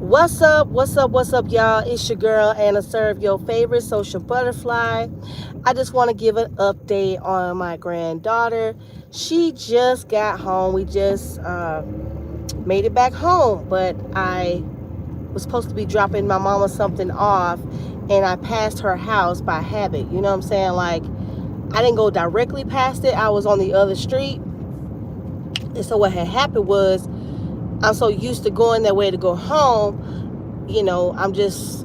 What's up, y'all? It's your girl, Anna Serve, your favorite social butterfly. I just want to give an update on my granddaughter. She just got home. We just made it back home, but I was supposed to be dropping my mama something off, and I passed her house by habit. You know what I'm saying? Like, I didn't go directly past it, I was on the other street. And so, what had happened was, I'm so used to going that way to go home, I'm just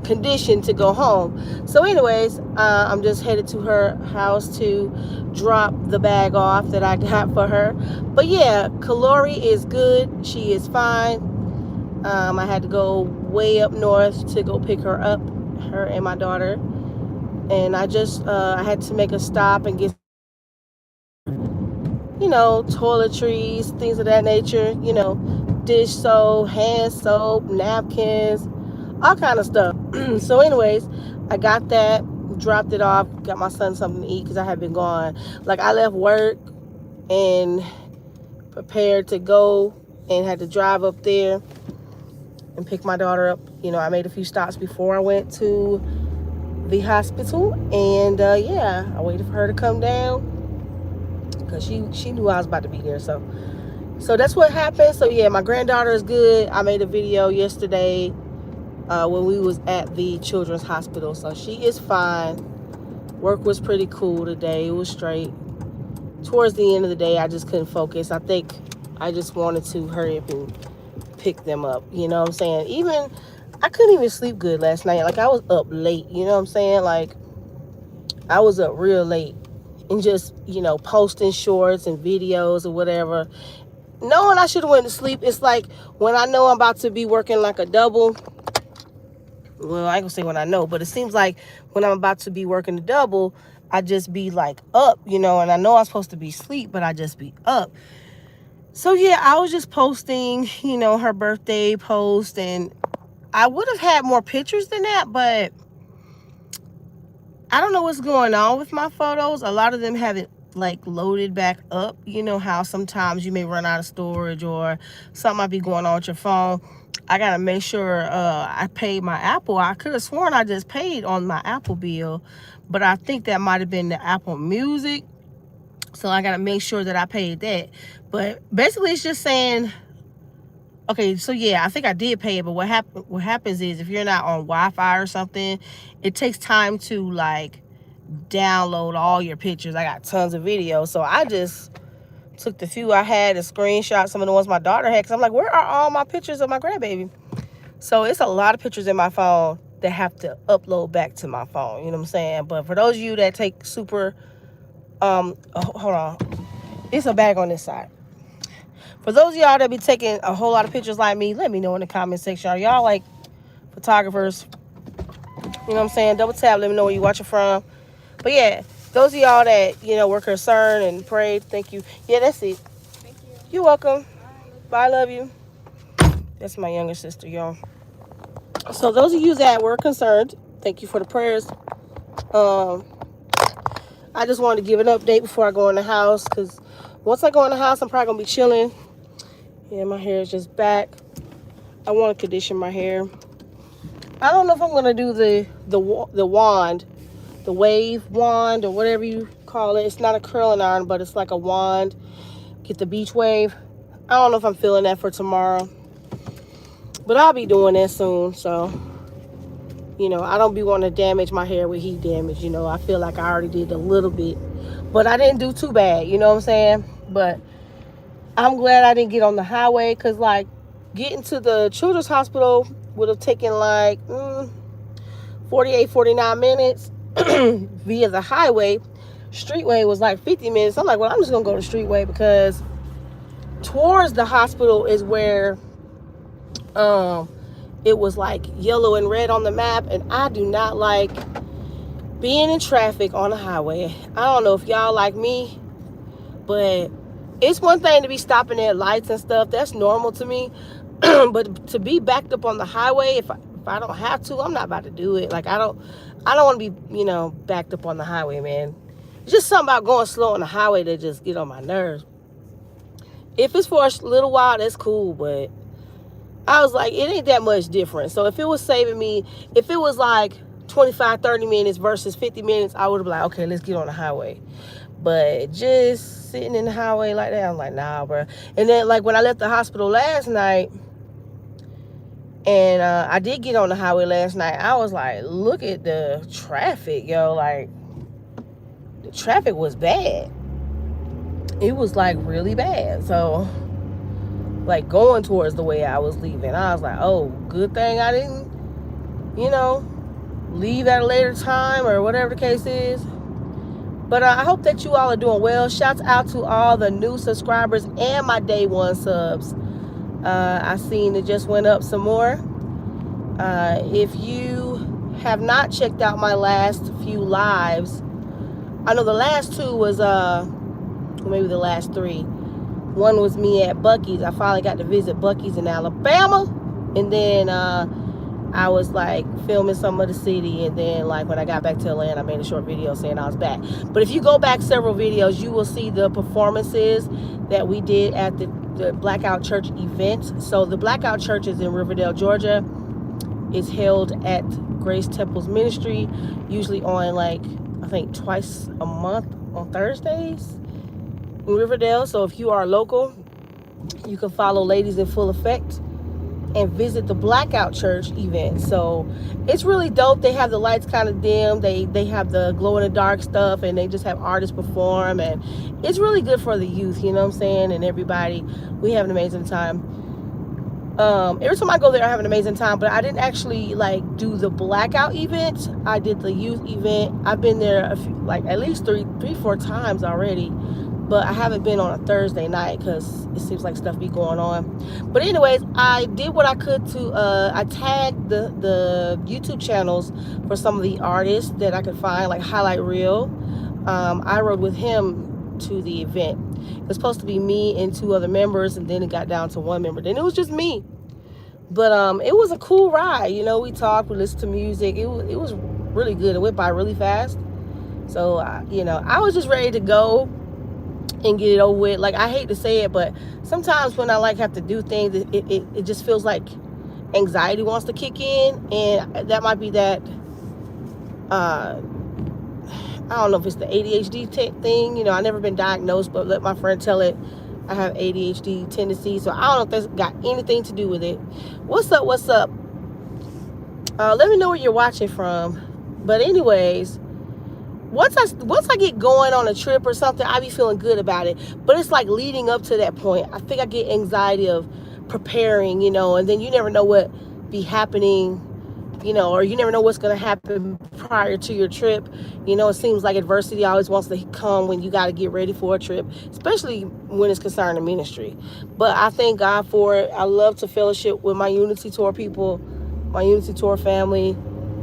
conditioned to go home. So, anyways, I'm just headed to her house to drop the bag off that I got for her. But yeah, Kalori is good. She is fine. I had to go way up north to go pick her up, her and my daughter. And I had to make a stop and get, toiletries, things of that nature, dish soap, hand soap, napkins, all kind of stuff. So, anyways, I got that, dropped it off, got my son something to eat because I had been gone. Like, I left work and prepared to go and had to drive up there and pick my daughter up. I made a few stops before I went to the hospital, and yeah, I waited for her to come down because she knew I was about to be there. So that's what happened. So yeah, my granddaughter is good. I made a video yesterday when we was at the children's hospital, so she is fine. Work was pretty cool today. It was straight. Towards the end of the day, I just couldn't focus. I think I just wanted to hurry up and pick them up. You know what I'm saying? Even I couldn't even sleep good last night. Like, I was up late. You know what I'm saying? Like, I was up real late and just, posting shorts and videos or whatever. Knowing I should have went to sleep, it's like when I know I'm about to be working like a double. Well, I ain't gonna say when I know, but it seems like when I'm about to be working a double, I just be like up, and I know I'm supposed to be asleep, but I just be up. So yeah, I was just posting, her birthday post, and I would have had more pictures than that, but I don't know what's going on with my photos. A lot of them haven't like loaded back up. You know how sometimes you may run out of storage or something might be going on with your phone. I gotta make sure I paid my Apple. I could have sworn I just paid on my Apple bill, but I think that might have been the Apple Music. So I gotta make sure that I paid that. But basically, it's just saying, okay, so yeah, I think I did pay it. But what happens is, if you're not on Wi-Fi or something, it takes time to like download all your pictures. I got tons of videos, so I just took the few I had and screenshot some of the ones my daughter had, because I'm like, where are all my pictures of my grandbaby? So it's a lot of pictures in my phone that have to upload back to my phone. You know what I'm saying? But for those of you that take super hold on, it's a bag on this side. For those of y'all that be taking a whole lot of pictures like me, let me know in the comment section. Are y'all like photographers? You know what I'm saying? Double tap, let me know where you watching from. But yeah, those of y'all that, were concerned and prayed, thank you. Yeah, that's it. Thank you. You're welcome. Bye. Bye, love you. That's my younger sister, y'all. So those of you that were concerned, thank you for the prayers. I just wanted to give an update before I go in the house, because once I go in the house, I'm probably going to be chilling. Yeah, my hair is just back. I want to condition my hair. I don't know if I'm going to do the wand, the wave wand, or whatever you call it. It's not a curling iron, but it's like a wand. Get the beach wave. I don't know if I'm feeling that for tomorrow, but I'll be doing that soon. So, I don't be wanting to damage my hair with heat damage. I feel like I already did a little bit, but I didn't do too bad. You know what I'm saying? But I'm glad I didn't get on the highway, because like getting to the children's hospital would have taken like 48, 49 minutes via the highway. Streetway was like 50 minutes. I'm like, well, I'm just going to go to Streetway, because towards the hospital is where it was like yellow and red on the map, and I do not like being in traffic on the highway. I don't know if y'all like me, but it's one thing to be stopping at lights and stuff. That's normal to me. But to be backed up on the highway, if I don't have to, I'm not about to do it. Like, I don't want to be, backed up on the highway, man. It's just something about going slow on the highway that just get on my nerves. If it's for a little while, that's cool, but I was like, it ain't that much different. So if it was saving me, if it was like 25, 30 minutes versus 50 minutes, I would have been like, okay, let's get on the highway. But just sitting in the highway like that, I'm like, nah, bro. And then like when I left the hospital last night, and I did get on the highway last night, I was like, look at the traffic, yo. Like, the traffic was bad. It was like really bad. So like going towards the way I was leaving, I was like, oh, good thing I didn't, you know, leave at a later time or whatever the case is. But I hope that you all are doing well. Shouts out to all the new subscribers and my day one subs. I seen it just went up some more. If you have not checked out my last few lives, I know the last two was maybe the last three. One was me at Buc-ee's. I finally got to visit Buc-ee's in Alabama, and then I was like filming some of the city, and then like when I got back to Atlanta, I made a short video saying I was back. But if you go back several videos, you will see the performances that we did at the Blackout Church event. So the Blackout Church is in Riverdale, Georgia. It's held at Grace Temple's Ministry, usually on like, I think twice a month on Thursdays in Riverdale. So if you are local, you can follow Ladies in Full Effect and visit the Blackout Church event. So it's really dope. They have the lights kind of dim. They have the glow in the dark stuff, and they just have artists perform, and it's really good for the youth, you know what I'm saying, and everybody. We have an amazing time. Every time I go there, I have an amazing time, but I didn't actually like do the Blackout event. I did the youth event. I've been there a few, like at least three, 4 times already, but I haven't been on a Thursday night because it seems like stuff be going on. But anyways, I did what I could to, I tagged the YouTube channels for some of the artists that I could find, like Highlight Reel. I rode with him to the event. It was supposed to be me and 2 other members, and then it got down to 1 member. Then it was just me. But it was a cool ride. You know, we talked, we listened to music. It was really good. It went by really fast. So, you know, I was just ready to go and get it over with. Like, I hate to say it, but sometimes when I like have to do things, it just feels like anxiety wants to kick in, and that might be that I don't know if it's the ADHD thing. You know, I've never been diagnosed, but let my friend tell it. I have ADHD tendency, so I don't know if that's got anything to do with it. What's up? What's up? Let me know where you're watching from. But anyways, once I get going on a trip or something, I be feeling good about it. But it's like leading up to that point, I think I get anxiety of preparing, you know, and then you never know what be happening, you know, or you never know what's going to happen prior to your trip. You know, it seems like adversity always wants to come when you got to get ready for a trip, especially when it's concerning ministry. But I thank God for it. I love to fellowship with my Unity Tour people, my Unity Tour family,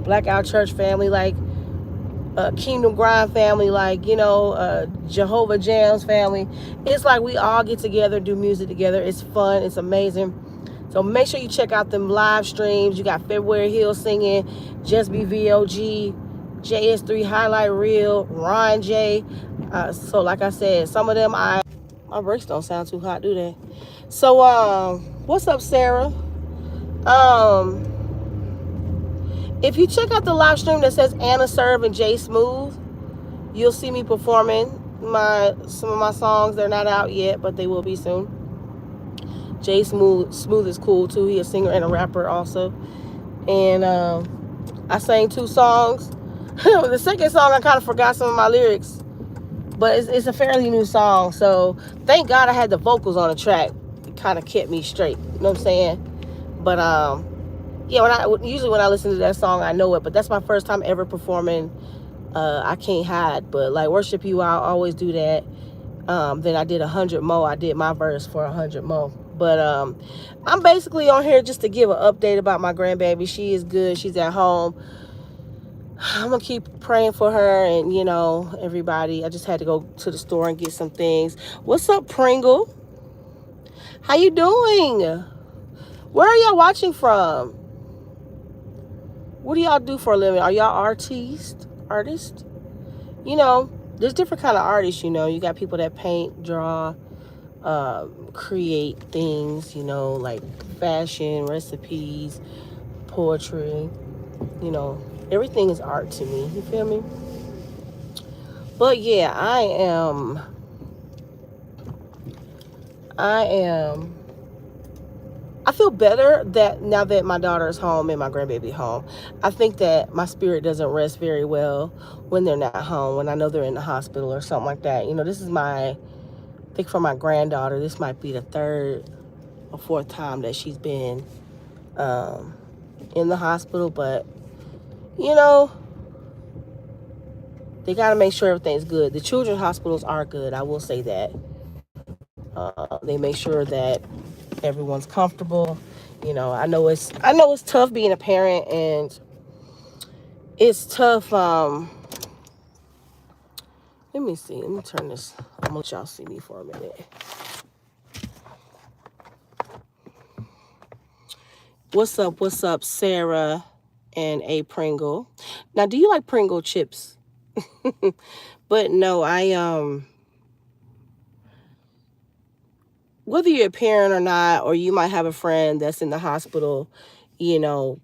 Blackout Church family, like Kingdom Grind family, like, you know, Jehovah Jams family. It's like we all get together, do music together. It's fun. It's amazing. So make sure you check out them live streams. You got February Hill singing, Just Be VOG, JS3 Highlight Reel, Ron J. So like I said, some of them my brakes don't sound too hot, do they? So what's up, Sarah? If you check out the live stream that says Anna Serve and Jay Smooth, you'll see me performing some of my songs. They're not out yet, but they will be soon. Jay Smooth is cool too. He's a singer and a rapper also. And I sang 2 songs. The second song, I kind of forgot some of my lyrics, but it's a fairly new song. So thank God I had the vocals on the track. It kind of kept me straight. You know what I'm saying? But yeah, usually when I listen to that song, I know it. But that's my first time ever performing I Can't Hide. But like Worship You, I always do that. Then I did 100 Mo. I did my verse for 100 Mo. But I'm basically on here just to give an update about my grandbaby. She is good. She's at home. I'm going to keep praying for her and, you know, everybody. I just had to go to the store and get some things. What's up, Pringle? How you doing? Where are y'all watching from? What do y'all do for a living? Are y'all artists? You know, there's different kind of artists, you know. You got people that paint, draw, create things, like fashion, recipes, poetry. You know, everything is art to me. You feel me? But yeah, I am I feel better that now that my daughter is home and my grandbaby home. I think that my spirit doesn't rest very well when they're not home, when I know they're in the hospital or something like that. This is I think for my granddaughter, this might be the third or fourth time that she's been um, in the hospital. But, you know, they got to make sure everything's good. The children's hospitals are good. I will say that. They make sure that everyone's comfortable. I know it's tough being a parent, and it's tough. Let me see. Let me turn this. I'm gonna let y'all see me for a minute. What's up? What's up, Sarah and A Pringle? Now, do you like Pringle chips? But no, whether you're a parent or not, or you might have a friend that's in the hospital, you know,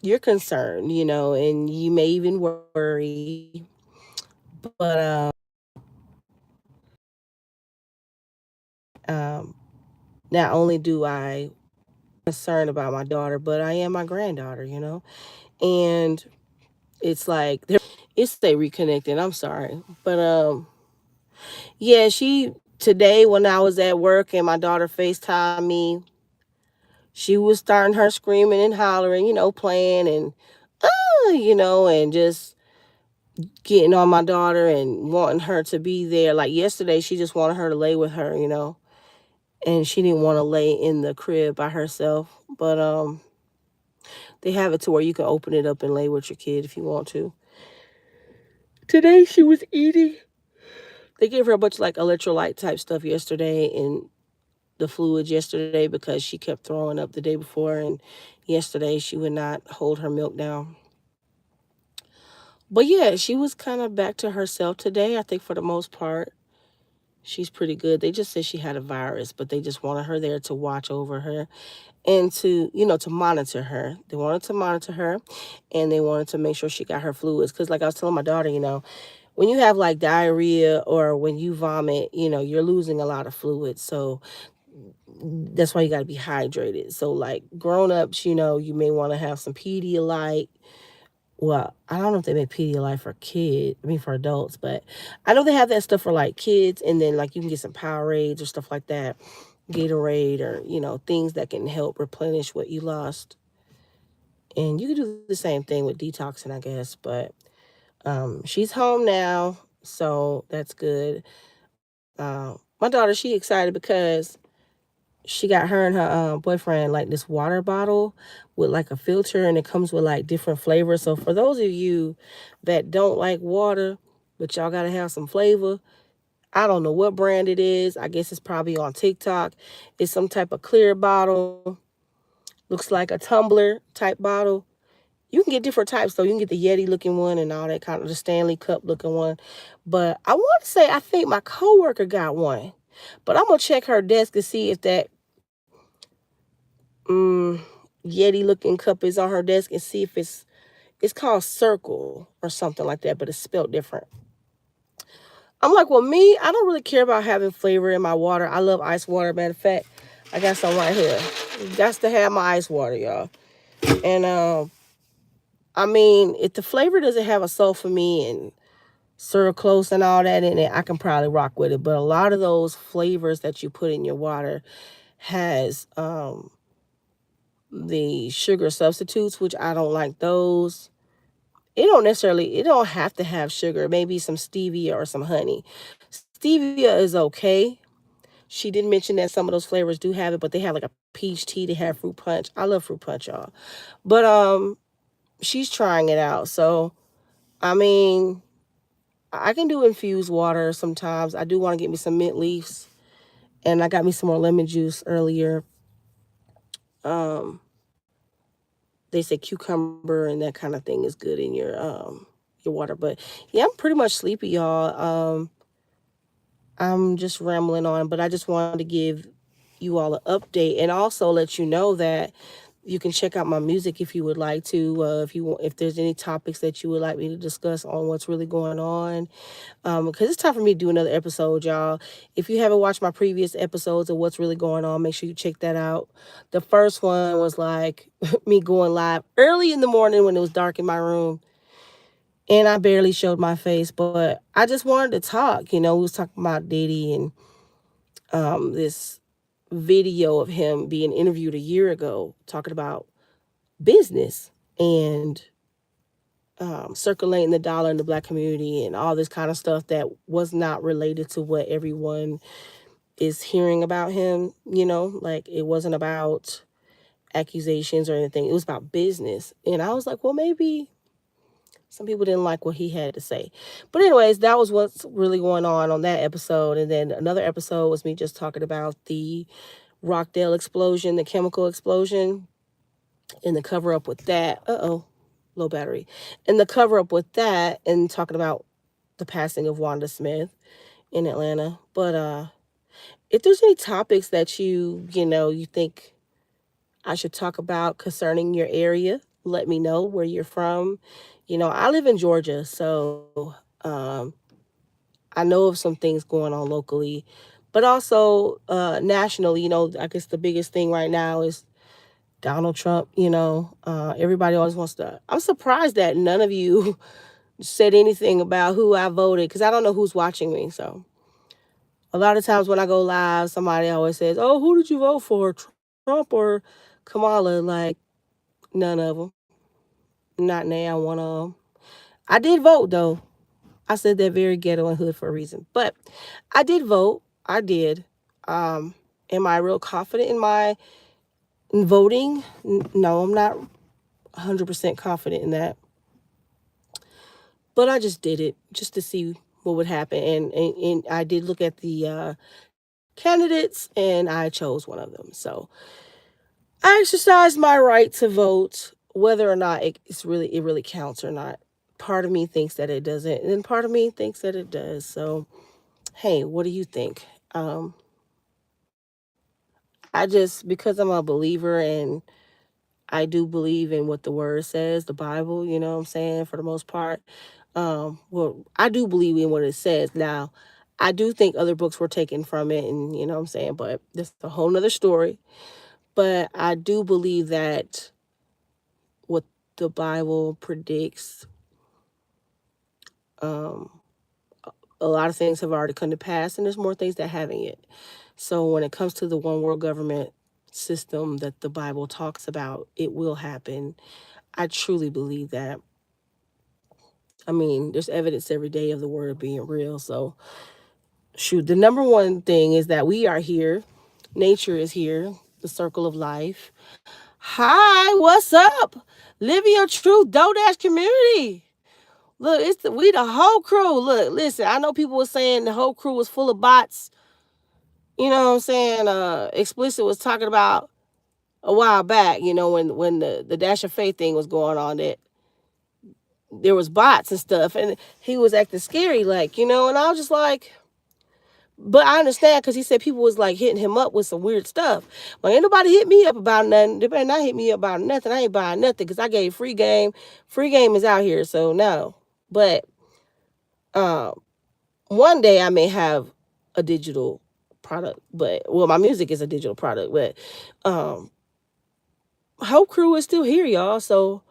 you're concerned, and you may even worry. But um, not only do I concerned about my daughter, but I am my granddaughter. And it's like it's they reconnecting. I'm sorry, but yeah, she today when I was at work and my daughter FaceTimed me, she was starting her screaming and hollering, playing and and just getting on my daughter and wanting her to be there. Like yesterday, she just wanted her to lay with her, and she didn't want to lay in the crib by herself. But they have it to where you can open it up and lay with your kid if you want to. Today she was eating. They gave her a bunch of like electrolyte type stuff yesterday and the fluids yesterday because she kept throwing up the day before, and yesterday she would not hold her milk down. But yeah, she was kind of back to herself today. I think for the most part, she's pretty good. They just said she had a virus, but they just wanted her there to watch over her and to monitor her. They wanted to monitor her, and they wanted to make sure she got her fluids. Because, like I was telling my daughter, when you have like diarrhea or when you vomit, you're losing a lot of fluids. So that's why you got to be hydrated. So, like grown ups, you may want to have some Pedialyte. Well, I don't know if they make Pedialyte for kids, I mean for adults, but I know they have that stuff for like kids, and then like you can get some Powerades or stuff like that, Gatorade, or things that can help replenish what you lost. And you can do the same thing with detoxing, I guess. But she's home now, so that's good. My daughter, she excited because she got her and her boyfriend like this water bottle with like a filter, and it comes with like different flavors. So for those of you that don't like water, but y'all gotta have some flavor, I don't know what brand it is. I guess it's probably on TikTok. It's some type of clear bottle. Looks like a tumbler type bottle. You can get different types though. You can get the Yeti looking one and all that kind of the Stanley Cup looking one. But I want to say I think my coworker got one. But I'm gonna check her desk to see if that mm, Yeti looking cup is on her desk and see if it's called Circle or something like that, but it's spelled different. I'm like, well, me, I don't really care about having flavor in my water. I love ice water. Matter of fact, I got some right here. Got to have my ice water, y'all. And I mean, if the flavor doesn't have a soul for me and close and all that in it, I can probably rock with it. But a lot of those flavors that you put in your water has the sugar substitutes, which I don't like those. It don't have to have sugar, maybe some stevia or some honey. Stevia is okay. She did mention that some of those flavors do have it, but they have like a peach tea, they have fruit punch. I love fruit punch, y'all. But she's trying it out. So I mean, I can do infused water sometimes. I do want to get me some mint leaves, and I got me some more lemon juice earlier. Um they say cucumber and that kind of thing is good in your water. But yeah, I'm pretty much sleepy, y'all. I'm just rambling on, but I just wanted to give you all an update and also let you know that you can check out my music if you would like to. If you want, if there's any topics that you would like me to discuss on what's really going on, because it's time for me to do another episode, y'all. If you haven't watched my previous episodes of what's really going on, make sure you check that out. The first one was like me going live early in the morning when it was dark in my room, and I barely showed my face, but I just wanted to talk. We was talking about Diddy and this video of him being interviewed a year ago talking about business and circulating the dollar in the black community and all this kind of stuff that was not related to what everyone is hearing about him. Like it wasn't about accusations or anything, it was about business. And I was like, well, maybe some people didn't like what he had to say. But anyways, that was what's really going on that episode. And then another episode was me just talking about the Rockdale explosion, the chemical explosion, and the cover up with that. Low battery. And the cover up with that, and talking about the passing of Wanda Smith in Atlanta. But if there's any topics that you think I should talk about concerning your area, let me know where you're from. I live in Georgia, so I know of some things going on locally, but also nationally. I guess the biggest thing right now is Donald Trump. Everybody always wants to. I'm surprised that none of you said anything about who I voted, because I don't know who's watching me. So a lot of times when I go live, somebody always says, "Oh, who did you vote for, Trump or Kamala?" Like, none of them. Not now. One of them. I did vote though. I said that very ghetto and hood for a reason, but I did vote. I did. Am I real confident in my voting? No, I'm not 100% confident in that. But I just did it just to see what would happen. And I did look at the candidates and I chose one of them. So I exercised my right to vote, whether or not it really counts or not. Part of me thinks that it doesn't, and then part of me thinks that it does. So hey, what do you think? Um, because I'm a believer and I do believe in what the word says, the Bible, you know what I'm saying, for the most part. Well, I do believe in what it says. Now, I do think other books were taken from it, and you know what I'm saying, but that's a whole nother story. But I do believe that what the Bible predicts, um, a lot of things have already come to pass, and there's more things that haven't yet. So when it comes to the one world government system that the Bible talks about, it will happen. I truly believe that. I mean, there's evidence every day of the word being real. So, shoot, the number one thing is that we are here. Nature is here, the circle of life. Hi, what's up? Living your truth, DoorDash community. Look, we the whole crew. Look, listen, I know people were saying the whole crew was full of bots. You know what I'm saying? Explicit was talking about a while back, when the Dash of Faith thing was going on, that there was bots and stuff, and he was acting scary, like, and I was just like, but I understand, because he said people was like hitting him up with some weird stuff. Like, ain't nobody hit me up about nothing. They better not hit me up about nothing. I ain't buying nothing because I gave free game. Free game is out here, so no. But um, one day I may have a digital product, but well, my music is a digital product, but um, Hope Crew is still here, y'all. So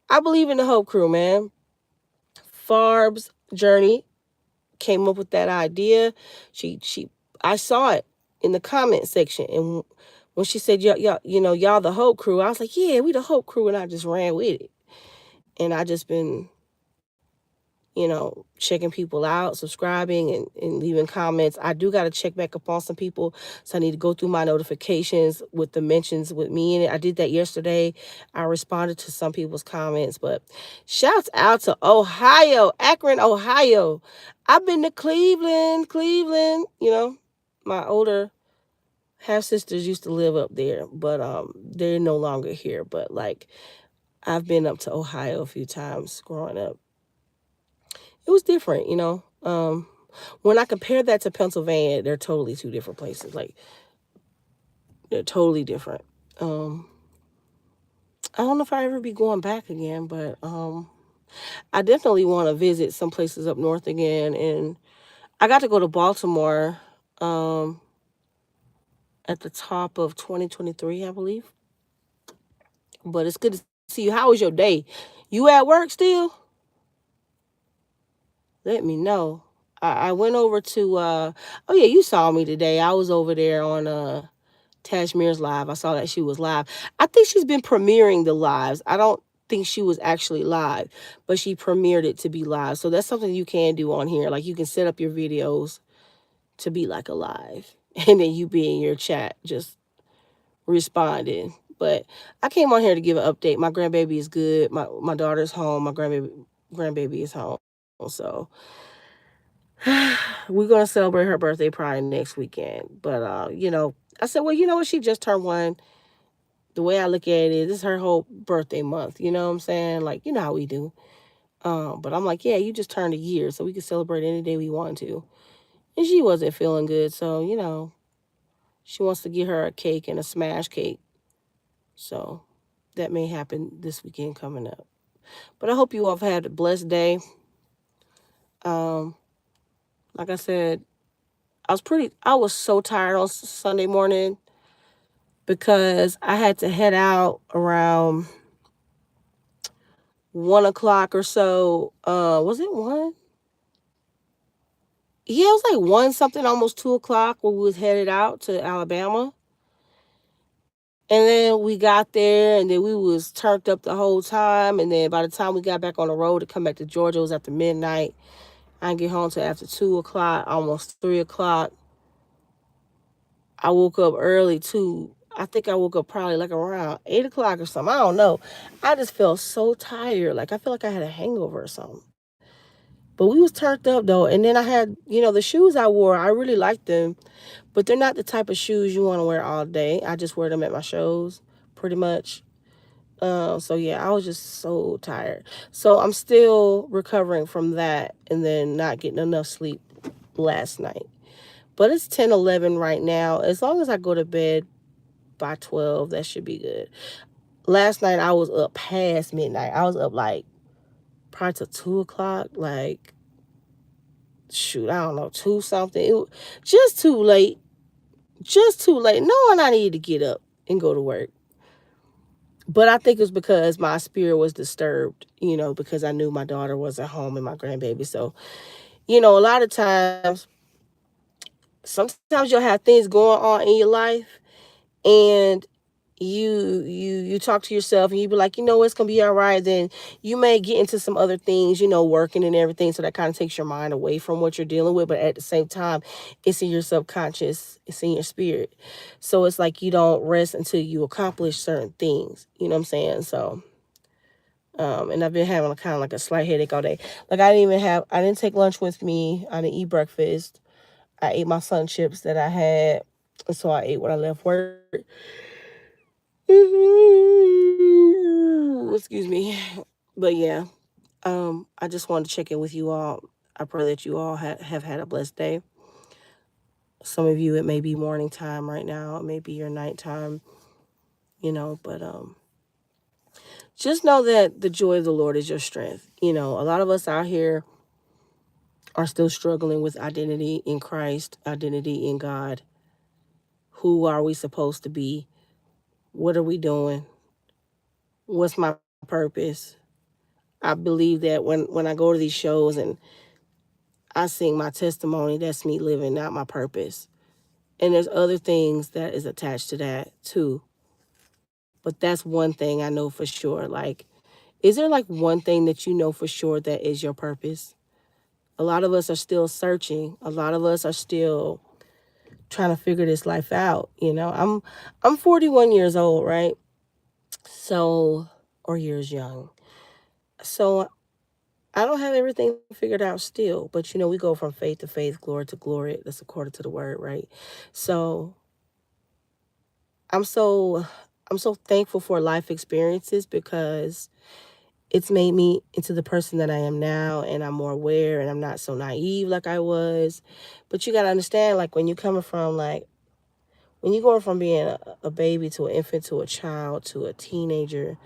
I believe in the Hope Crew, man. Farb's journey came up with that idea. She I saw it in the comment section, and when she said y'all the Hope Crew, I was like, yeah, we the Hope Crew, and I just ran with it. And I just been checking people out, subscribing, and leaving comments. I do got to check back up on some people, so I need to go through my notifications with the mentions with me in it. I did that yesterday. I responded to some people's comments, but shouts out to Ohio, Akron, Ohio. I've been to Cleveland. My older half sisters used to live up there, but they're no longer here. But like, I've been up to Ohio a few times growing up. It was different. when I compare that to Pennsylvania, they're totally two different places. Like they're totally different. Um, I don't know if I ever be going back again, but I definitely want to visit some places up north again. And I got to go to Baltimore um, at the top of 2023, I believe. But it's good to see you. How was your day? You at work still? Let me know. I went over to oh yeah, you saw me today. I was over there on Tashmir's live. I saw that she was live. I think she's been premiering the lives. I don't think she was actually live, but she premiered it to be live. So that's something you can do on here. Like you can set up your videos to be like a live. And then you be in your chat just responding. But I came on here to give an update. My grandbaby is good. My daughter's home. My grandbaby is home. So we're gonna celebrate her birthday probably next weekend. But I said, well, you know what? She just turned one. The way I look at it is this is her whole birthday month. You know what I'm saying? Like, you know how we do. But I'm like, yeah, you just turned a year, so we can celebrate any day we want to. And she wasn't feeling good, so she wants to get her a cake and a smash cake. So that may happen this weekend coming up. But I hope you all have had a blessed day. Um, like I said, I was so tired on Sunday morning because I had to head out around 1 o'clock or so. Was it one? Yeah, it was like one something, almost 2 o'clock when we was headed out to Alabama. And then we got there and then we was turned up the whole time. And then by the time we got back on the road to come back to Georgia, it was after midnight. I didn't get home till after 2 o'clock, almost 3 o'clock. I woke up early too. I think I woke up probably like around 8 o'clock or something. I don't know. I just felt so tired. Like I feel like I had a hangover or something. But we was turned up though. And then I had, the shoes I wore, I really liked them. But they're not the type of shoes you want to wear all day. I just wear them at my shows pretty much. So yeah, I was just so tired. So I'm still recovering from that and then not getting enough sleep last night. But it's 10:11 right now. As long as I go to bed by 12, that should be good. Last night I was up past midnight. I was up like probably to 2 o'clock. Like, shoot, I don't know, two something. Just too late. Just too late. Knowing I needed to get up and go to work. But I think it was because my spirit was disturbed, because I knew my daughter was at home and my grandbaby. So, a lot of times, sometimes you'll have things going on in your life and you talk to yourself and you be like, it's gonna be all right. Then you may get into some other things, working and everything, so that kind of takes your mind away from what you're dealing with, but at the same time it's in your subconscious, it's in your spirit. So it's like you don't rest until you accomplish certain things, you know what I'm saying? So and I've been having a kind of like a slight headache all day. Like I didn't take lunch with me, I didn't eat breakfast. I ate my sun chips that I had, and so I ate when I left work. Excuse me. But yeah, I just wanted to check in with you all. I pray that you all have had a blessed day. Some of you, it may be morning time right now. It may be your nighttime, but just know that the joy of the Lord is your strength. A lot of us out here are still struggling with identity in Christ, identity in God. Who are we supposed to be? What are we doing? What's my purpose? I believe that when I go to these shows and I sing my testimony, that's me living out my purpose. And there's other things that is attached to that too. But that's one thing I know for sure. Like, is there like one thing that you know for sure that is your purpose? A lot of us are still searching. A lot of us are still trying to figure this life out. I'm 41 years old, right? So, or years young. So I don't have everything figured out still, but we go from faith to faith, glory to glory. That's according to the word, right? So I'm so I'm so thankful for life experiences because it's made me into the person that I am now, and I'm more aware, and I'm not so naive like I was. But you got to understand, like, when you're coming from, like, when you're going from being a baby to an infant to a child to a teenager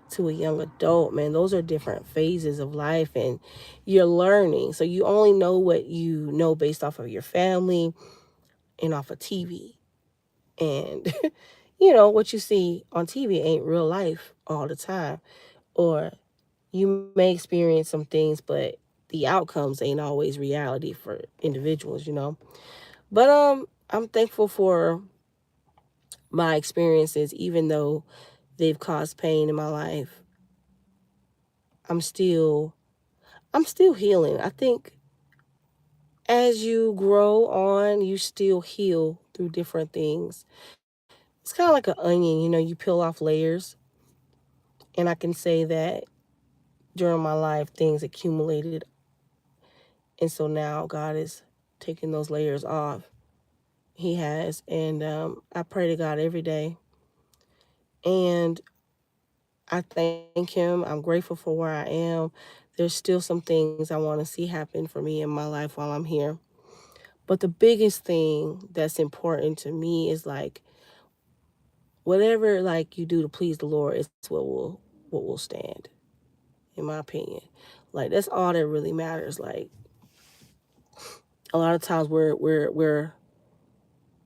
to a young adult, man, those are different phases of life, and you're learning. So you only know what you know based off of your family and off of TV. And, what you see on TV ain't real life all the time. Or you may experience some things, but the outcomes ain't always reality for individuals. But I'm thankful for my experiences, even though they've caused pain in my life. I'm still I'm still healing. I think as you grow on, you still heal through different things. It's kind of like an onion, you peel off layers. And I can say that during my life, things accumulated. And so now God is taking those layers off. He has. And I pray to God every day. And I thank Him. I'm grateful for where I am. There's still some things I want to see happen for me in my life while I'm here. But the biggest thing that's important to me is like whatever like you do to please the Lord is what will stand, in my opinion. Like that's all that really matters. Like a lot of times we're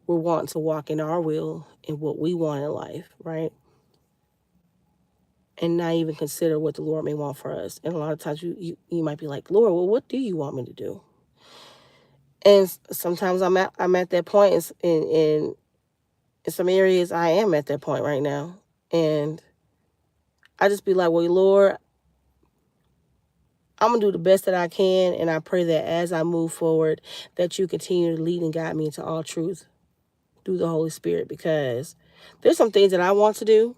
wanting to walk in our will and what we want in life, right? And not even consider what the Lord may want for us. And a lot of times you might be like, Lord, well, what do you want me to do? And sometimes I'm at that point in some areas I am at that point right now. And I just be like, well, Lord, I'm gonna do the best that I can, and I pray that as I move forward, that you continue to lead and guide me into all truth through the Holy Spirit. Because there's some things that I want to do,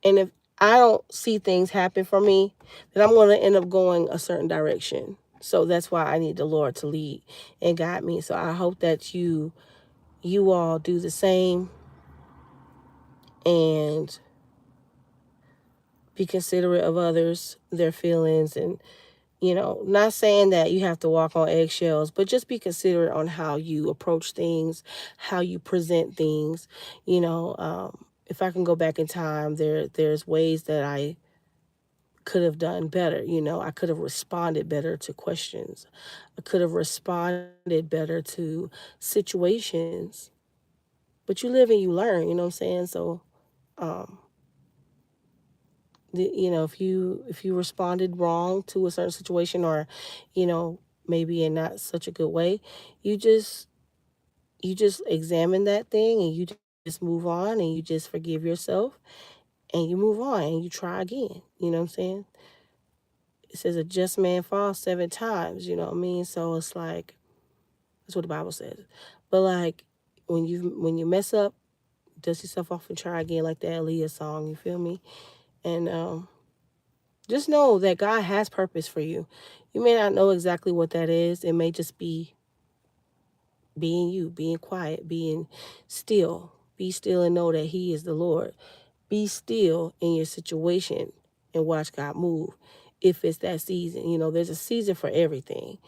and if I don't see things happen for me, then I'm gonna end up going a certain direction. So that's why I need the Lord to lead and guide me. So I hope that you all do the same and be considerate of others, their feelings, and not saying that you have to walk on eggshells, but just be considerate on how you approach things, how you present things. If I can go back in time, there's ways that I could have done better. I could have responded better to questions. I could have responded better to situations. But you live and you learn. You know what I'm saying? So, um, if you responded wrong to a certain situation, or you know maybe in not such a good way, you just examine that thing, and you just move on, and you just forgive yourself, and you move on, and you try again. You know what I'm saying? It says a just man falls 7 times. You know what I mean? So it's like that's what the Bible says. But like when you mess up, dust yourself off and try again, like the Aaliyah song. You feel me? And just know that God has purpose for you. You may not know exactly what that is. It may just be being you, being quiet, being still. Be still and know that He is the Lord. Be still in your situation and watch God move. If it's that season, there's a season for everything.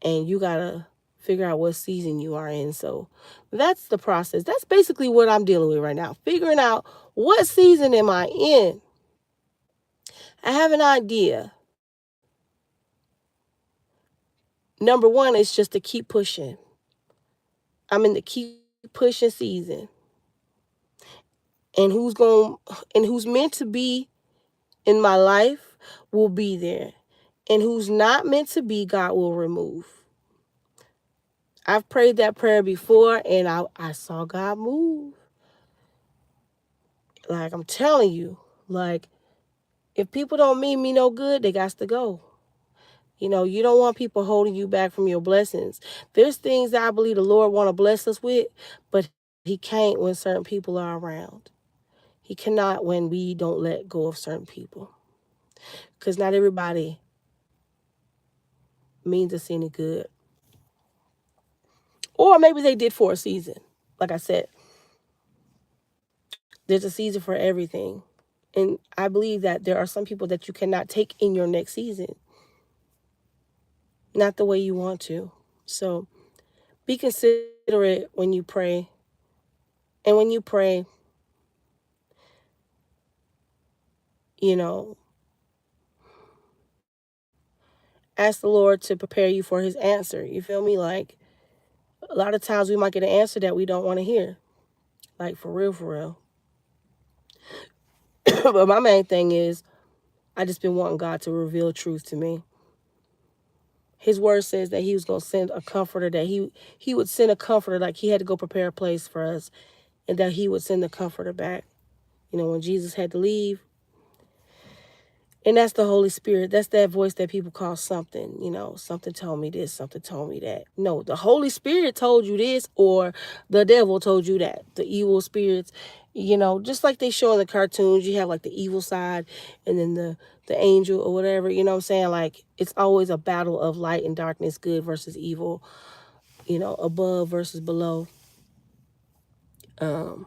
And you got to figure out what season you are in. So that's the process. That's basically what I'm dealing with right now. Figuring out what season am I in. I have an idea. Number one is just to keep pushing. I'm in the keep pushing season. And who's meant to be in my life will be there. And who's not meant to be, God will remove. I've prayed that prayer before, and I saw God move. Like I'm telling you, like if people don't mean me no good, they got to go. You don't want people holding you back from your blessings. There's things that I believe the Lord want to bless us with, but He can't when certain people are around. He cannot when we don't let go of certain people. Because not everybody means us any good. Or maybe they did for a season. Like I said, there's a season for everything. And I believe that there are some people that you cannot take in your next season, not the way you want to. So be considerate when you pray. And when you pray, you know, ask the Lord to prepare you for his answer. You feel me? Like, a lot of times we might get an answer that we don't want to hear. Like, for real, for real. But my main thing is, I just been wanting God to reveal truth to me. His word says that he was going to send a comforter, that he would send a comforter, like he had to go prepare a place for us, and that he would send the comforter back. When Jesus had to leave. And that's the Holy Spirit. That's that voice that people call something. Something told me this, something told me that. No, the Holy Spirit told you this, or the devil told you that. The evil spirits, just like they show in the cartoons, you have like the evil side and then the angel or whatever. You know what I'm saying? Like, it's always a battle of light and darkness, good versus evil, above versus below. Um,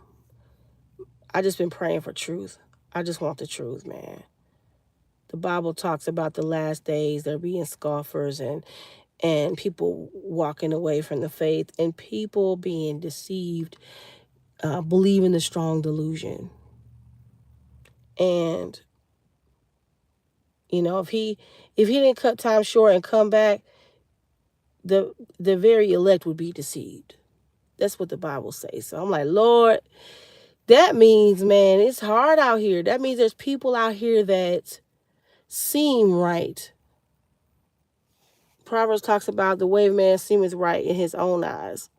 I just been praying for truth. I just want the truth, man. The Bible talks about the last days, there being scoffers and people walking away from the faith and people being deceived, believing the strong delusion. And if he didn't cut time short and come back, the very elect would be deceived. That's what the Bible says. So I'm like, Lord, that means, man, it's hard out here. That means there's people out here that seem right. Proverbs talks about the way of man seemeth right in his own eyes.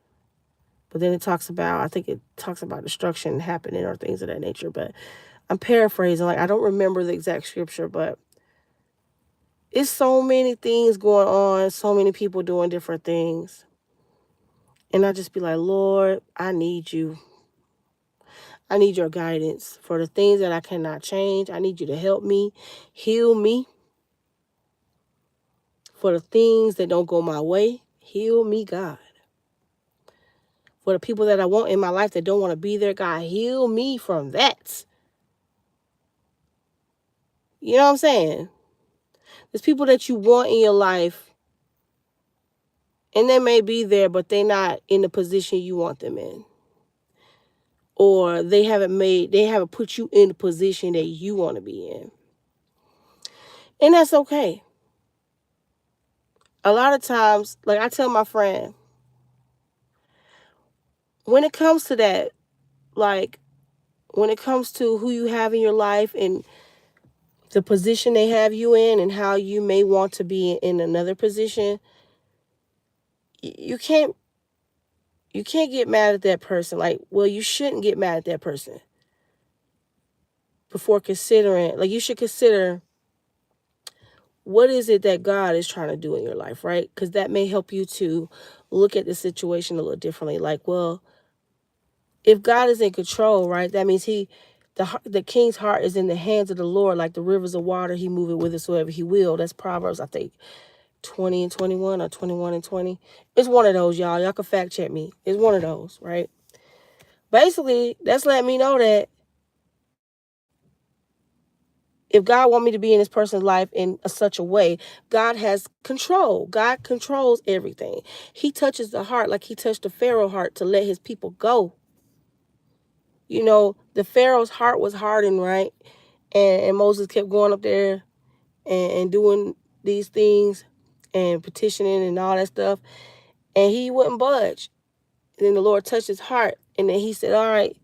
But then I think it talks about destruction happening or things of that nature. But I'm paraphrasing. Like, I don't remember the exact scripture, but it's so many things going on, so many people doing different things. And I just be like, Lord, I need you. I need your guidance for the things that I cannot change. I need you to help me, heal me. For the things that don't go my way, heal me, God. For the people that I want in my life that don't want to be there, God, heal me from that. You know what I'm saying? There's people that you want in your life, and they may be there, but they're not in the position you want them in. Or they haven't put you in the position that you want to be in. And that's okay. A lot of times, like I tell my friend, when it comes to that, like when it comes to who you have in your life and the position they have you in and how you may want to be in another position, you can't get mad at that person. Like, well, you shouldn't get mad at that person before considering, like, you should consider what is it that God is trying to do in your life, right? Because that may help you to look at the situation a little differently. Like, well, if God is in control, right, that means the king's heart is in the hands of the Lord, like the rivers of water, he move it whithersoever he will. That's Proverbs, I think, 20 and 21 or 21 and 20. It's one of those, y'all. Y'all can fact check me. It's one of those, right? Basically, that's letting me know that if God want me to be in this person's life in such a way, God has control. God controls everything. He touches the heart like he touched the Pharaoh heart to let his people go. The Pharaoh's heart was hardened, right? And Moses kept going up there and doing these things and petitioning and all that stuff. And he wouldn't budge. And then the Lord touched his heart. And then he said, all right.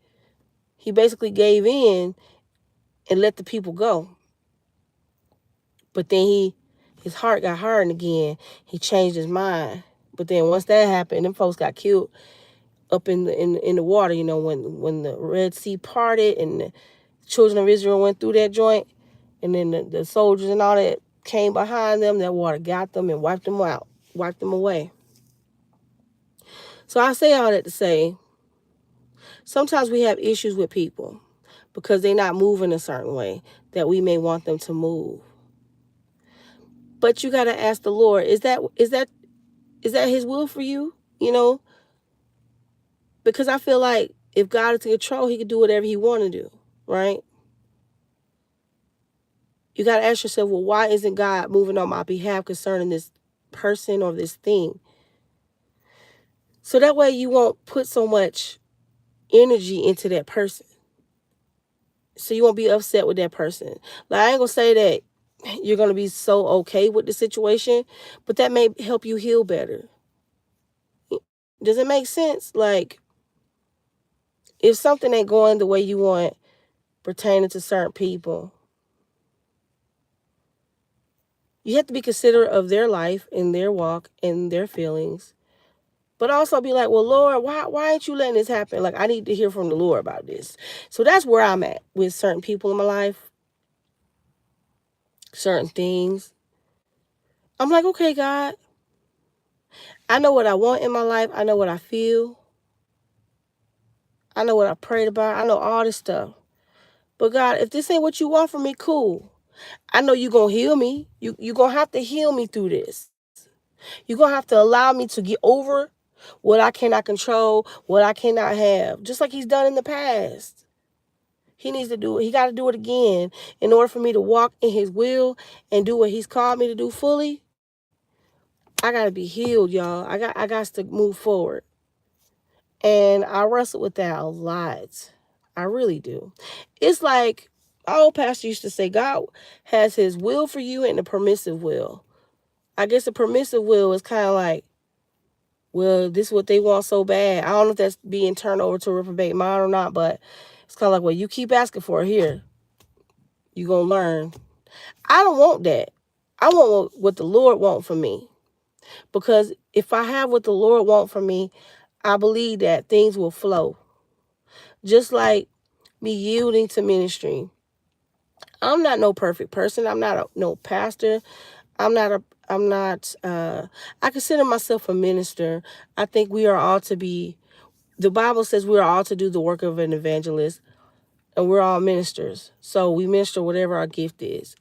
He basically gave in and let the people go. But then his heart got hardened again. He changed his mind. But then once that happened, them folks got killed up in the water. When the Red Sea parted and the children of Israel went through that joint, and then the soldiers and all that came behind them, that water got them and wiped them out, wiped them away. So I say all that to say, sometimes we have issues with people because they're not moving a certain way that we may want them to move. But you got to ask the Lord, is that his will for you? Because I feel like if God is in control, he can do whatever he want to do, right? You got to ask yourself, well, why isn't God moving on my behalf concerning this person or this thing? So that way you won't put so much energy into that person. So you won't be upset with that person. Like, I ain't gonna say that you're gonna be so okay with the situation, but that may help you heal better. Does it make sense? Like, if something ain't going the way you want pertaining to certain people, you have to be considerate of their life and their walk and their feelings. But also be like, well, Lord, why ain't you letting this happen? Like, I need to hear from the Lord about this. So that's where I'm at with certain people in my life, certain things. I'm like, okay, God, I know what I want in my life. I know what I feel. I know what I prayed about. I know all this stuff. But God, if this ain't what you want from me, cool. I know you're going to heal me. You're going to have to heal me through this. You're going to have to allow me to get over what I cannot control, what I cannot have, just like he's done in the past. He needs to do it. He got to do it again in order for me to walk in his will and do what he's called me to do fully. I got to be healed, y'all. I got to move forward. And I wrestle with that a lot. I really do. It's like my old pastor used to say, God has his will for you and the permissive will. I guess the permissive will is kind of like, well, this is what they want so bad. I don't know if that's being turned over to a reprobate mind or not, but it's kind of like, well, you keep asking for it here. You're going to learn. I don't want that. I want what the Lord wants from me. Because if I have what the Lord wants from me, I believe that things will flow. Just like me yielding to ministry. I'm not no perfect person. I'm not no pastor. I'm not I consider myself a minister. I think we are all to be, the Bible says we are all to do the work of an evangelist, and we're all ministers. So we minister whatever our gift is.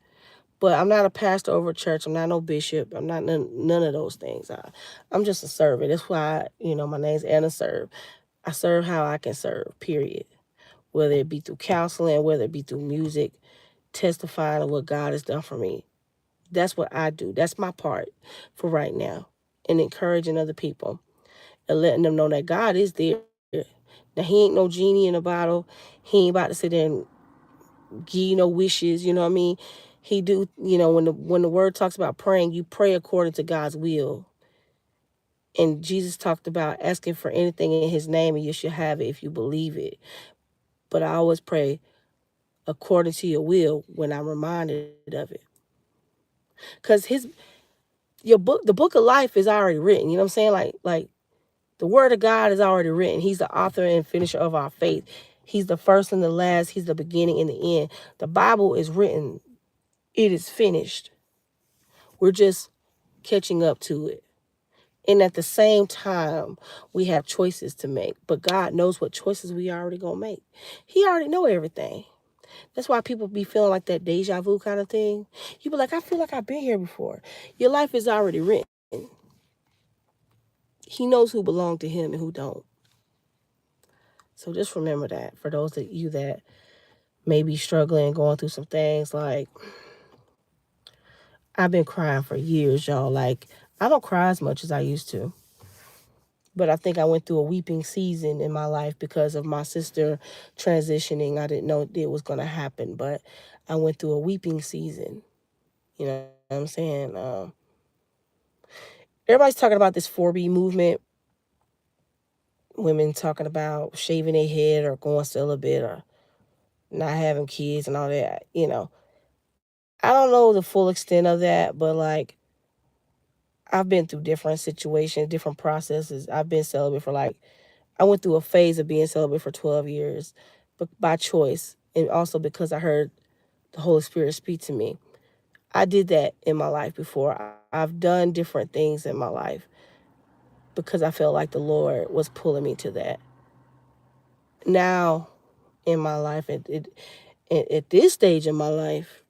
But I'm not a pastor over a church. I'm not no bishop. I'm not none of those things. I'm just a servant. That's why, my name's Anna Serve. I serve how I can serve, period. Whether it be through counseling, whether it be through music, testifying of what God has done for me. That's what I do. That's my part for right now. And encouraging other people and letting them know that God is there. That he ain't no genie in a bottle. He ain't about to sit there and give you no wishes, you know what I mean? He do, when the word talks about praying, you pray according to God's will. And Jesus talked about asking for anything in his name and you should have it if you believe it. But I always pray according to your will when I'm reminded of it. Because the book of life is already written. You know what I'm saying? Like the word of God is already written. He's the author and finisher of our faith. He's the first and the last. He's the beginning and the end. The Bible is written. It is finished. We're just catching up to it. And at the same time, we have choices to make. But God knows what choices we already gonna make. He already know everything. That's why people be feeling like that deja vu kind of thing. You be like, I feel like I've been here before. Your life is already written. He knows who belong to him and who don't. So just remember that for those of you that may be struggling, going through some things. Like, I've been crying for years, y'all. Like, I don't cry as much as I used to. But I think I went through a weeping season in my life because of my sister transitioning. I didn't know it was going to happen, but I went through a weeping season. You know what I'm saying? Everybody's talking about this 4B movement. Women talking about shaving their head or going celibate or not having kids and all that. I don't know the full extent of that, but like, I've been through different situations, different processes. I've been celibate for I went through a phase of being celibate for 12 years, but by choice, and also because I heard the Holy Spirit speak to me. I did that in my life before. I've done different things in my life because I felt like the Lord was pulling me to that. Now, in my life, at this stage in my life,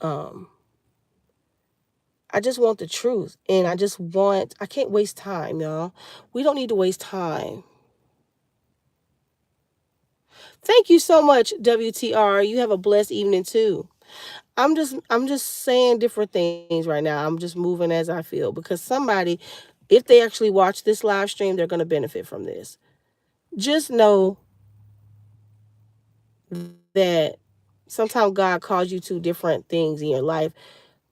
um, I just want the truth, and I can't waste time, y'all. We don't need to waste time. Thank you so much, WTR. You have a blessed evening too. I'm just saying different things right now. I'm just moving as I feel because somebody, if they actually watch this live stream, they're going to benefit from this. Just know that sometimes God calls you to different things in your life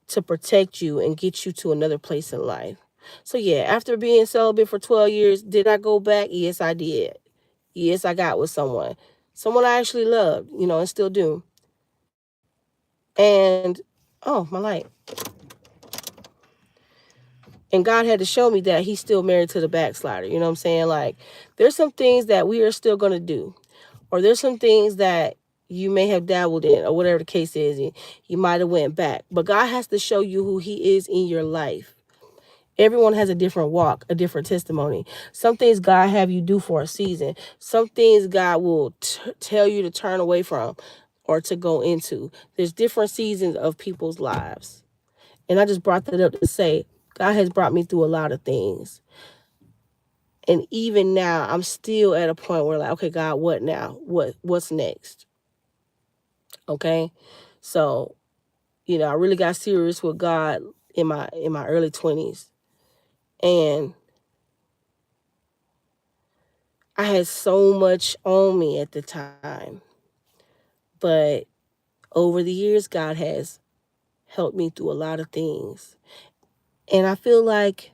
to protect you and get you to another place in life. So yeah, after being celibate for 12 years, did I go back? Yes, I did. Yes, I got with someone. Someone I actually loved, and still do. And oh, my light. And God had to show me that he's still married to the backslider. You know what I'm saying? Like, there's some things that we are still going to do, or there's some things that you may have dabbled in, or whatever the case is, and you might have went back. But God has to show you who he is in your life. Everyone has a different walk, a different testimony. Some things God have you do for a season. Some things God will tell you to turn away from or to go into. There's different seasons of people's lives. And I just brought that up to say, God has brought me through a lot of things. And even now, I'm still at a point where like, okay, God, what now? What's next? Okay? So, I really got serious with God in my early 20s. And I had so much on me at the time. But over the years, God has helped me through a lot of things. And I feel like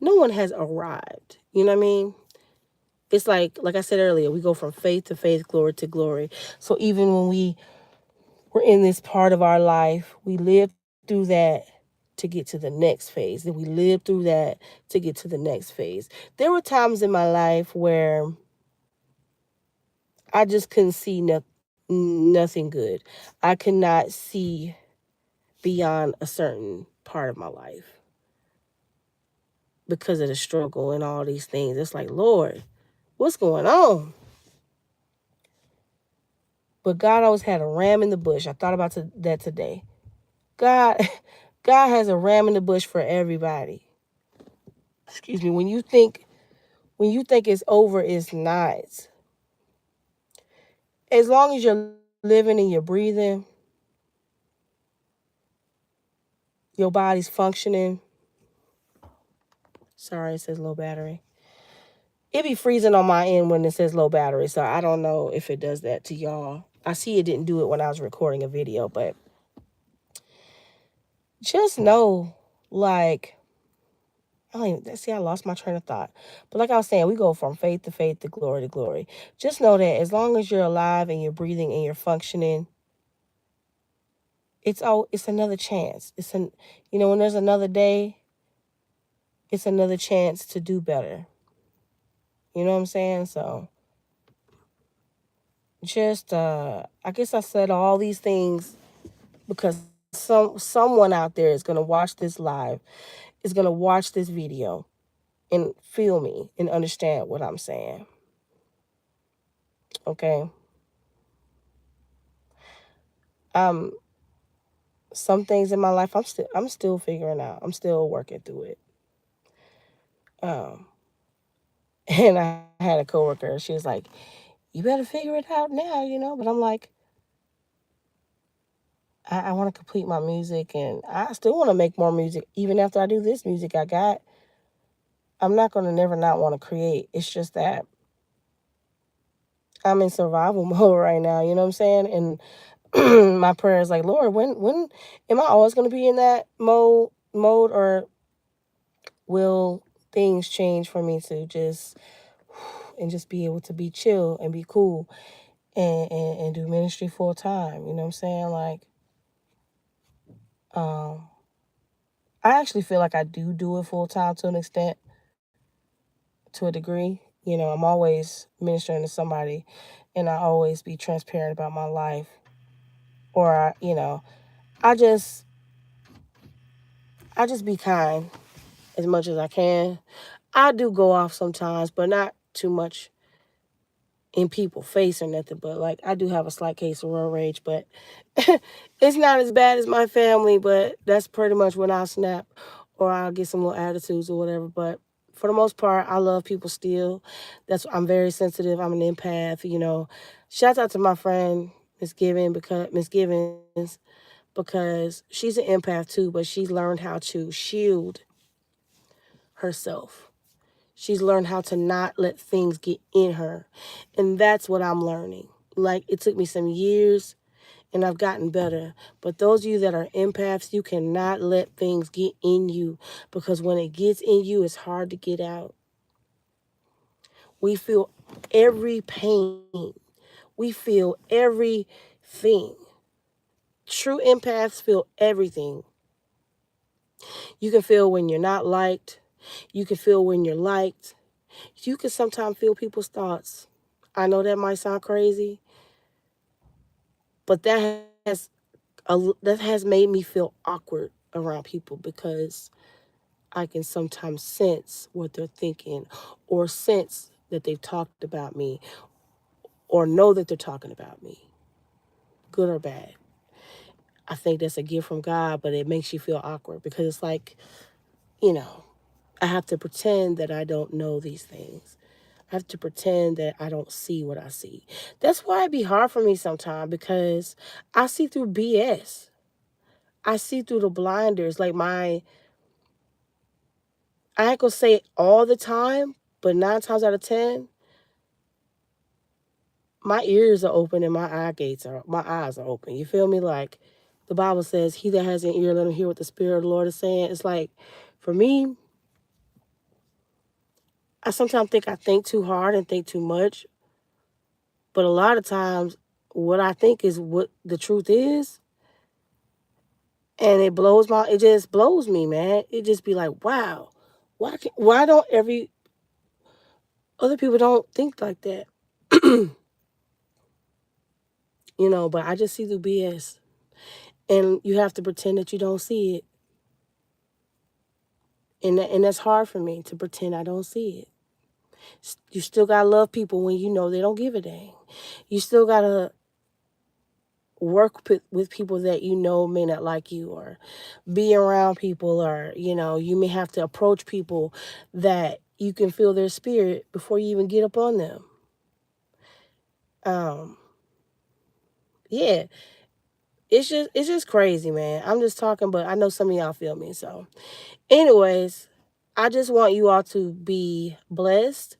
no one has arrived. You know what I mean? It's like I said earlier, we go from faith to faith, glory to glory. So even when we're in this part of our life, we live through that to get to the next phase. Then we live through that to get to the next phase. There were times in my life where I just couldn't see nothing good. I could not see beyond a certain part of my life because of the struggle and all these things. It's like, Lord, what's going on? But God always had a ram in the bush. I thought about that today. God, God has a ram in the bush for everybody. Excuse me. When you think it's over, it's not. As long as you're living and you're breathing, your body's functioning. Sorry, it says low battery. It be freezing on my end when it says low battery, so I don't know if it does that to y'all. I see it didn't do it when I was recording a video, but just know, like, I don't even see. I lost my train of thought, but like I was saying, we go from faith to faith to glory to glory. Just know that as long as you're alive and you're breathing and you're functioning, it's another chance. When there's another day, it's another chance to do better. You know what I'm saying? So just I guess I said all these things because someone out there is going to watch this live, is going to watch this video and feel me and understand what I'm saying. Okay? Um some things in my life I'm still figuring out. I'm still working through it. Um and I had a coworker, she was like, "You better figure it out now." But I'm like, I want to complete my music and I still want to make more music even after I do this music I got. I'm not going to never not want to create. It's just that I'm in survival mode right now, you know what I'm saying? And my prayer is like, Lord, when am I always going to be in that mode, or will things change for me to just be able to be chill and be cool and do ministry full time, you know what I'm saying? Like, um I actually feel like I do it full time to an extent, to a degree. I'm always ministering to somebody, and I always be transparent about my life, or I just I just be kind as much as I can. I do go off sometimes, but not too much in people's face or nothing. But like, I do have a slight case of road rage, but it's not as bad as my family. But that's pretty much when I'll snap, or I'll get some little attitudes or whatever. But for the most part, I love people still. I'm very sensitive. I'm an empath. Shout out to my friend. misgivings because she's an empath too, but she's learned how to shield herself. She's learned how to not let things get in her. And that's what I'm learning. Like, it took me some years and I've gotten better. But those of you that are empaths, you cannot let things get in you, because when it gets in you, it's hard to get out. We feel every pain. We feel everything. True empaths feel everything. You can feel when you're not liked. You can feel when you're liked. You can sometimes feel people's thoughts. I know that might sound crazy, but that has made me feel awkward around people, because I can sometimes sense what they're thinking, or sense that they've talked about me, or know that they're talking about me, good or bad. I think that's a gift from God, but it makes you feel awkward, because it's like, you know, I have to pretend that I don't know these things. I have to pretend that I don't see what I see. That's why it be hard for me sometimes, because I see through BS. I see through the blinders. Like, I ain't gonna say it all the time, but 9 times out of 10, my ears are open and my eyes are open. You feel me? Like, the Bible says, he that has an ear, let him hear what the Spirit of the Lord is saying. It's like, for me, I sometimes think I think too hard and think too much, but a lot of times what I think is what the truth is, and it just blows me, man. It just be like, wow, why don't every other people don't think like that? But I just see through BS, and you have to pretend that you don't see it, and that's hard for me to pretend I don't see it. You still gotta love people when you know they don't give a dang. You still gotta work with people that you know may not like you, or be around people, or you may have to approach people that you can feel their spirit before you even get up on them. um yeah, it's just crazy, man. I'm just talking, but I know some of y'all feel me. So anyways, I just want you all to be blessed.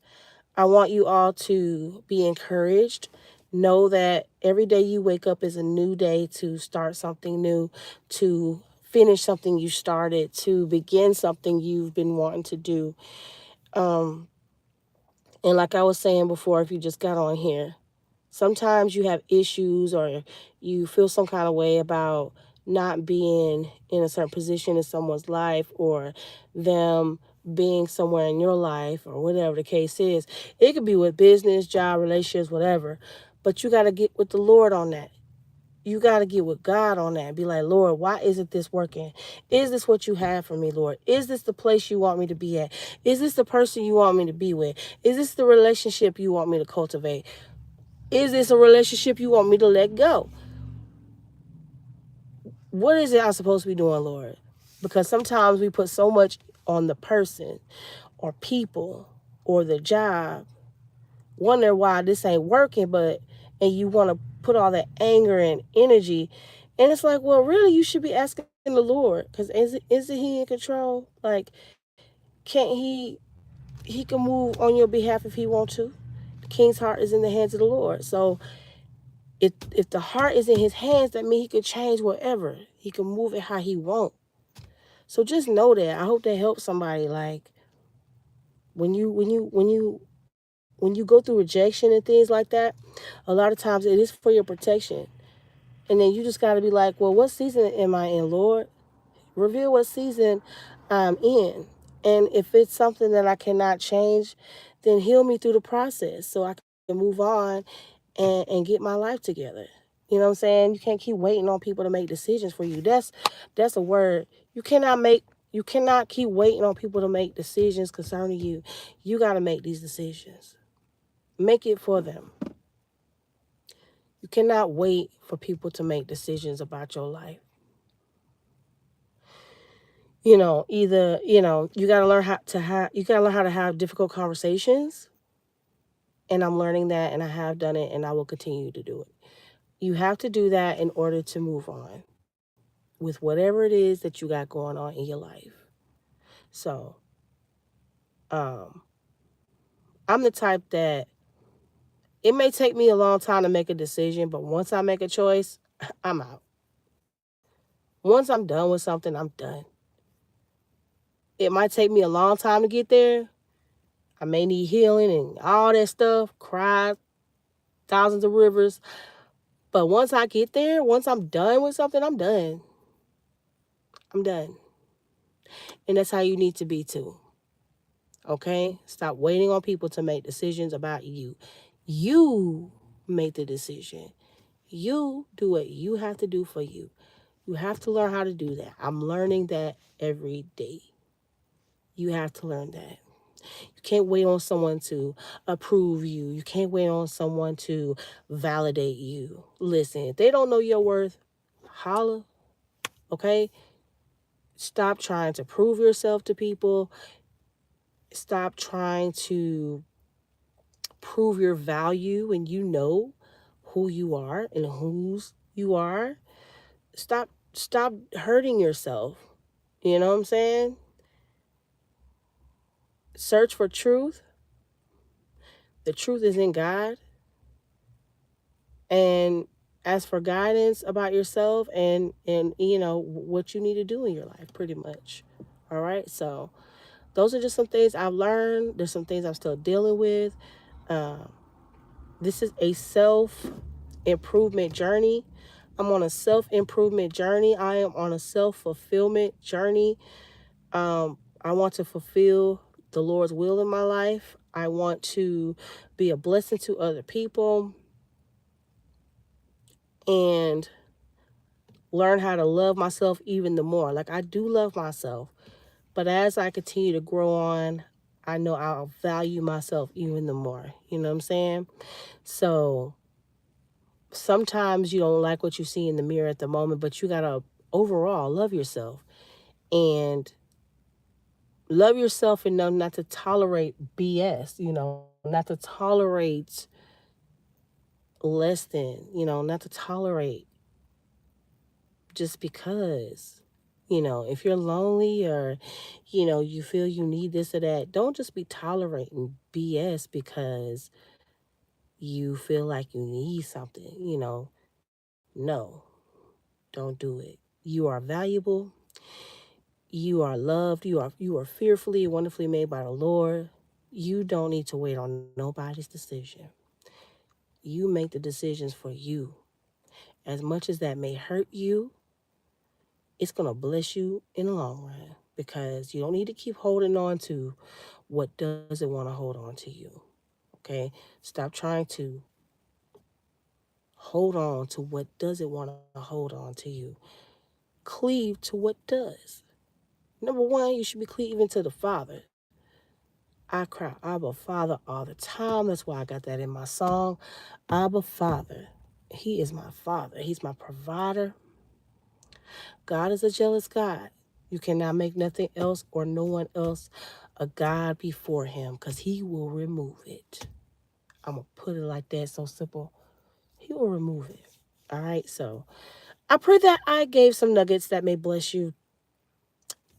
I want you all to be encouraged. Know that every day you wake up is a new day to start something new, to finish something you started, to begin something you've been wanting to do. Um, and like I was saying before, if you just got on here, sometimes you have issues, or you feel some kind of way about not being in a certain position in someone's life, or them being somewhere in your life, or whatever the case is. It could be with business, job, relationships, whatever. But you got to get with the Lord on that. You got to get with God on that and be like, Lord, why isn't this working? Is this what you have for me, Lord? Is this the place you want me to be at? Is this the person you want me to be with? Is this the relationship you want me to cultivate? Is this a relationship you want me to let go? What is it I'm supposed to be doing, Lord? Because sometimes we put so much on the person, or people, or the job, wonder why this ain't working, and you want to put all that anger and energy. And it's like, well, really, you should be asking the Lord, because isn't he in control? Like, can't he can move on your behalf if he want to? The king's heart is in the hands of the Lord. So if the heart is in his hands, that means he could change whatever. He can move it how he want. So just know that. I hope that helps somebody. Like, when you go through rejection and things like that, a lot of times it is for your protection. And then you just got to be like, well, what season am I in, Lord? Reveal what season I'm in. And if it's something that I cannot change, then heal me through the process so I can move on and get my life together. You know what I'm saying? You can't keep waiting on people to make decisions for you. That's a word. You cannot keep waiting on people to make decisions concerning you. You got to make these decisions. Make it for them. You cannot wait for people to make decisions about your life. Either, you got to learn how to have difficult conversations, and I'm learning that, and I have done it, and I will continue to do it. You have to do that in order to move on with whatever it is that you got going on in your life. So, um, I'm the type that it may take me a long time to make a decision, but once I make a choice, I'm out. Once I'm done with something, I'm done. It might take me a long time to get there. I may need healing and all that stuff, cry thousands of rivers. But once I get there, once I'm done with something, I'm done. I'm done. And that's how you need to be too. Okay? Stop waiting on people to make decisions about you. You make the decision. You do what you have to do for you. You have to learn how to do that. I'm learning that every day. You have to learn that. You can't wait on someone to approve you. You can't wait on someone to validate you. Listen, if they don't know your worth, holla, okay? Stop trying to prove yourself to people. Stop trying to prove your value when you know who you are and whose you are. Stop hurting yourself. You know what I'm saying? Search for truth. The truth is in God. And ask for guidance about yourself and what you need to do in your life pretty much. All right? So, those are just some things I've learned. There's some things I'm still dealing with. Um, this is a self improvement journey. I'm on a self improvement journey. I am on a self fulfillment journey. I want to fulfill the Lord's will in my life. I want to be a blessing to other people and learn how to love myself even the more. Like, I do love myself, but as I continue to grow on, I know I'll value myself even the more. You know what I'm saying? So sometimes you don't like what you see in the mirror at the moment, but you gotta overall love yourself and love yourself and know not to tolerate BS, not to tolerate less than, not to tolerate just because. If you're lonely or, you feel you need this or that, don't just be tolerating BS because you feel like you need something, No, don't do it. You are valuable. You are loved. You are fearfully and wonderfully made by the Lord. You don't need to wait on nobody's decision. You make the decisions for you. As much as that may hurt you, it's going to bless you in the long run because you don't need to keep holding on to what doesn't want to hold on to you. Okay? Stop trying to hold on to what doesn't want to hold on to you. Cleave to what does. Number one, you should be cleaving to the Father. I cry Abba Father all the time. That's why I got that in my song. Abba Father. He is my Father. He's my provider. God is a jealous God. You cannot make nothing else or no one else a God before him because he will remove it. I'm going to put it like that, so simple. He will remove it. All right, so I pray that I gave some nuggets that may bless you.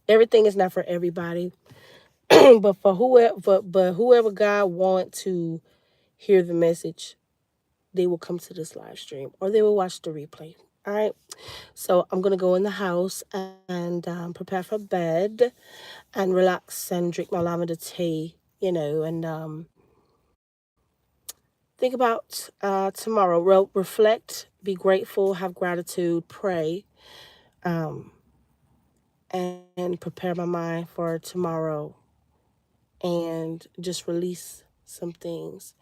Everything is not for everybody, but for whoever, but whoever God want to hear the message, they will come to this live stream or they will watch the replay. All right. So I'm gonna go in the house and prepare for bed and relax and drink my lavender tea, and think about tomorrow. Reflect, be grateful, have gratitude, pray, um, and prepare my mind for tomorrow and just release some things.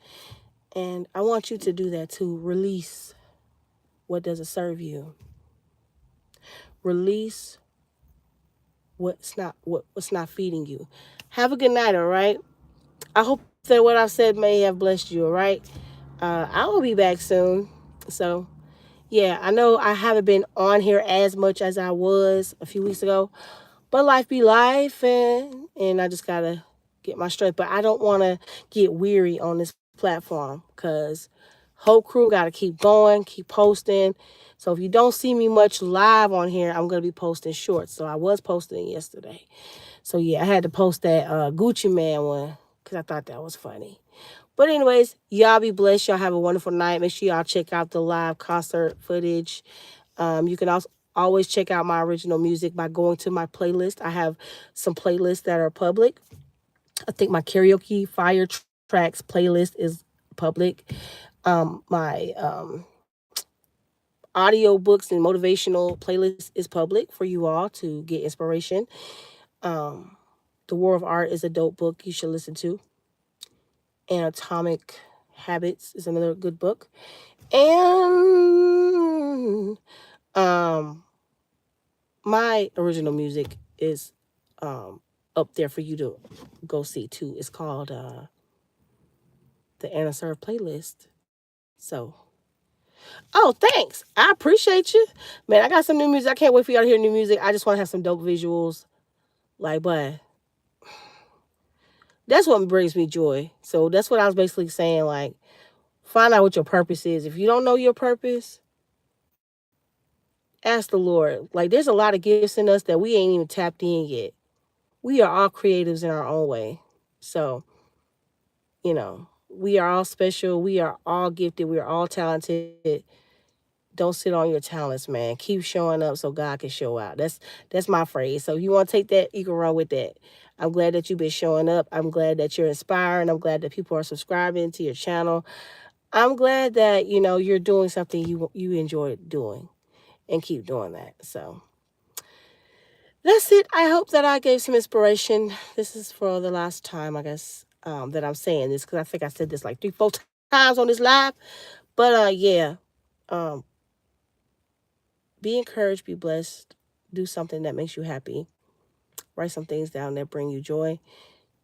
And I want you to do that too. Release what doesn't serve you. Release what's not feeding you. Have a good night, all right? I hope that what I've said may have blessed you, all right? I will be back soon. So, yeah, I know I haven't been on here as much as I was a few weeks ago, but life be life, and I just gotta get my strength. But I don't want to get weary on this platform because Whole crew got to keep going, keep posting. So if you don't see me much live on here, I'm going to be posting shorts. So I was posting yesterday. So yeah, I had to post that Gucci Man one because I thought that was funny. But anyways, y'all be blessed. Y'all have a wonderful night. Make sure y'all check out the live concert footage. You can also always check out my original music by going to my playlist. I have some playlists that are public. I think my karaoke fire tracks playlist is public. My audio books and motivational playlist is public for you all to get inspiration. Um, the War of Art is a dope book you should listen to. Atomic Habits is another good book. And my original music is up there for you to go see too. It's called the Anna Serve playlist. So, oh, thanks. I appreciate you, man. I got some new music. I can't wait for y'all to hear new music. I just want to have some dope visuals, like, but that's what brings me joy. So that's what I was basically saying. Like, find out what your purpose is. If you don't know your purpose, ask the Lord. Like, there's a lot of gifts in us that we ain't even tapped in yet. We are all creatives in our own way. So, we are all special. We are all gifted. We are all talented. Don't sit on your talents, man. Keep showing up so God can show out. That's my phrase. So if you want to take that, you can run with that. I'm glad that you've been showing up. I'm glad that you're inspiring. I'm glad that people are subscribing to your channel. I'm glad that you're doing something you enjoy doing, and keep doing that. So that's it. I hope that I gave some inspiration. This is for the last time, I guess, that I'm saying this, because I think I said this like 3, 4 times on this live. But yeah, um, be encouraged, be blessed, do something that makes you happy, write some things down that bring you joy,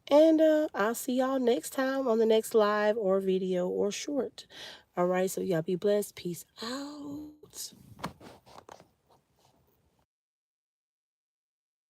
and I'll see y'all next time on the next live or video or short. All right, so y'all be blessed. Peace out.